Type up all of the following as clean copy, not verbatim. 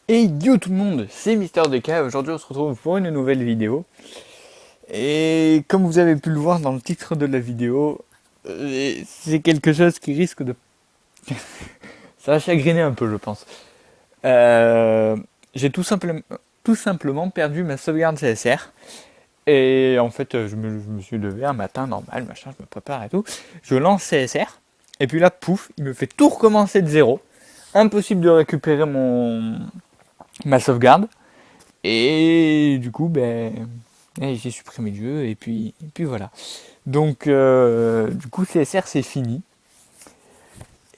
Et yo tout le monde, c'est MrDK. Aujourd'hui on se retrouve pour une nouvelle vidéo. Et comme vous avez pu le voir dans le titre de la vidéo, c'est quelque chose qui risque de... Ça va chagriner un peu je pense. J'ai tout simplement perdu ma sauvegarde CSR. Et en fait je me suis levé un matin normal, machin, je me prépare et tout. Je lance CSR. Et puis là, pouf, il me fait tout recommencer de zéro. Impossible de récupérer ma sauvegarde. Et du coup, j'ai supprimé le jeu et puis voilà. Donc, du coup, CSR c'est fini.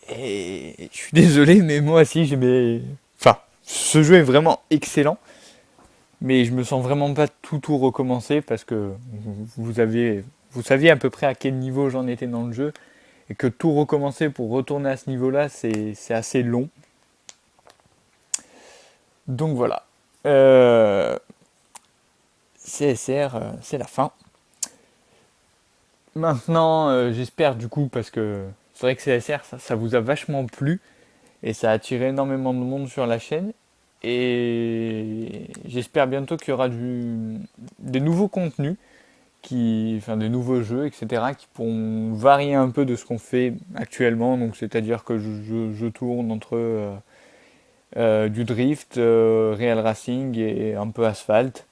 Et je suis désolé, mais moi aussi, enfin, ce jeu est vraiment excellent. Mais je me sens vraiment pas tout recommencer parce que vous saviez à peu près à quel niveau j'en étais dans le jeu. Et que tout recommencer pour retourner à ce niveau-là, c'est assez long. Donc voilà. CSR, c'est la fin. Maintenant, j'espère du coup, parce que c'est vrai que CSR, ça vous a vachement plu, et ça a attiré énormément de monde sur la chaîne. Et j'espère bientôt qu'il y aura des nouveaux contenus, enfin des nouveaux jeux, etc., qui pourront varier un peu de ce qu'on fait actuellement. Donc c'est-à-dire que je tourne entre du drift, real racing et un peu asphalte.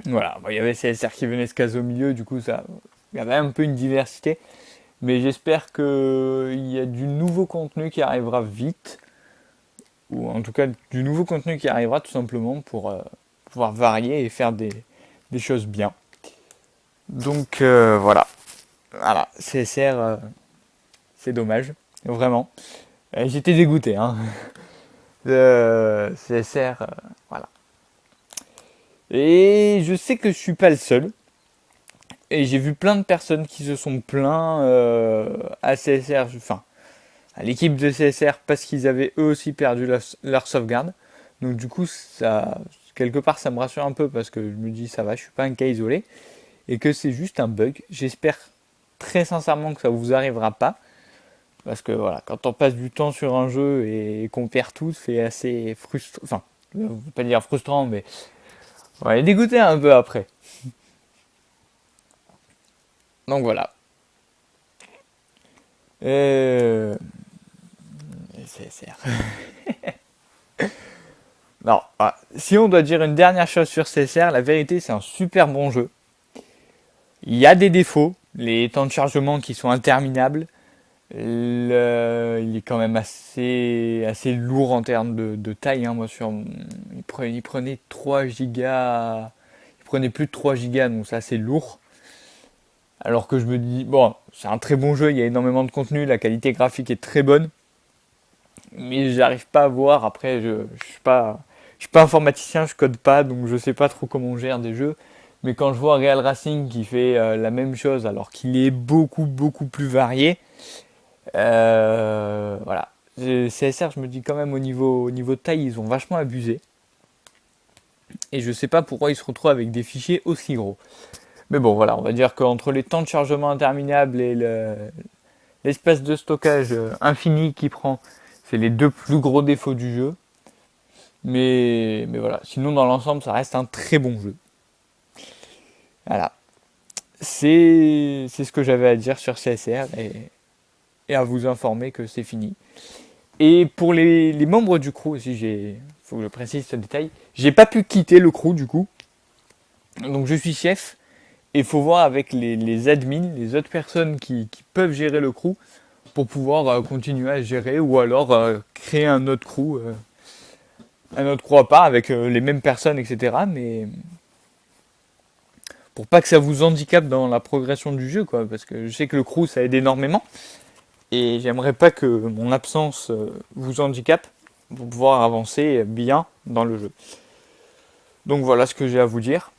Voilà, bon, il y avait CSR qui venait se caser au milieu, du coup il y avait un peu une diversité. Mais j'espère qu'il y a du nouveau contenu qui arrivera vite, ou en tout cas du nouveau contenu qui arrivera tout simplement pour pouvoir varier et faire des choses bien. Donc voilà, CSR, c'est dommage, vraiment. J'étais dégoûté, hein. CSR, voilà. Et je sais que je suis pas le seul. Et j'ai vu plein de personnes qui se sont plaints à CSR, enfin à l'équipe de CSR parce qu'ils avaient eux aussi perdu leur sauvegarde. Donc du coup, quelque part, ça me rassure un peu parce que je me dis ça va, je suis pas un cas isolé et que c'est juste un bug. J'espère très sincèrement que ça vous arrivera pas parce que voilà, quand on passe du temps sur un jeu et qu'on perd tout, c'est assez frustrant. Enfin, je veux pas dire frustrant, mais on est dégoûté un peu après. Donc voilà. Euh... CSR. Non, si on doit dire une dernière chose sur CSR, la vérité c'est un super bon jeu. Il y a des défauts, les temps de chargement qui sont interminables. Il est quand même assez lourd en termes de taille. Hein. Moi, il prenait 3 gigas. Il prenait plus de 3 gigas, donc c'est assez lourd. Alors que je me dis, bon, c'est un très bon jeu, il y a énormément de contenu, la qualité graphique est très bonne. Mais j'arrive pas à voir. Après, je suis pas informaticien, je code pas, donc je sais pas trop comment on gère des jeux. Mais quand je vois Real Racing qui fait la même chose alors qu'il est beaucoup plus varié, voilà. CSR, je me dis quand même au niveau de taille, ils ont vachement abusé. Et je sais pas pourquoi ils se retrouvent avec des fichiers aussi gros. Mais bon, voilà, on va dire qu'entre les temps de chargement interminables et l'espace de stockage infini qu'il prend, c'est les deux plus gros défauts du jeu. Mais voilà, sinon dans l'ensemble, ça reste un très bon jeu. Voilà. C'est ce que j'avais à dire sur CSR et à vous informer que c'est fini. Et pour les membres du crew aussi, faut que je précise ce détail, j'ai pas pu quitter le crew du coup. Donc je suis chef et il faut voir avec les admins, les autres personnes qui peuvent gérer le crew pour pouvoir continuer à gérer ou alors créer un autre crew à part avec les mêmes personnes, etc. Mais pour pas que ça vous handicape dans la progression du jeu, quoi, parce que je sais que le crew ça aide énormément et j'aimerais pas que mon absence vous handicape pour pouvoir avancer bien dans le jeu. Donc voilà ce que j'ai à vous dire.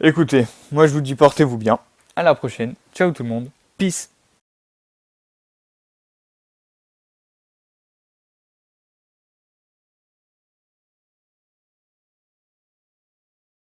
Écoutez, moi je vous dis portez-vous bien. À la prochaine. Ciao tout le monde. Peace.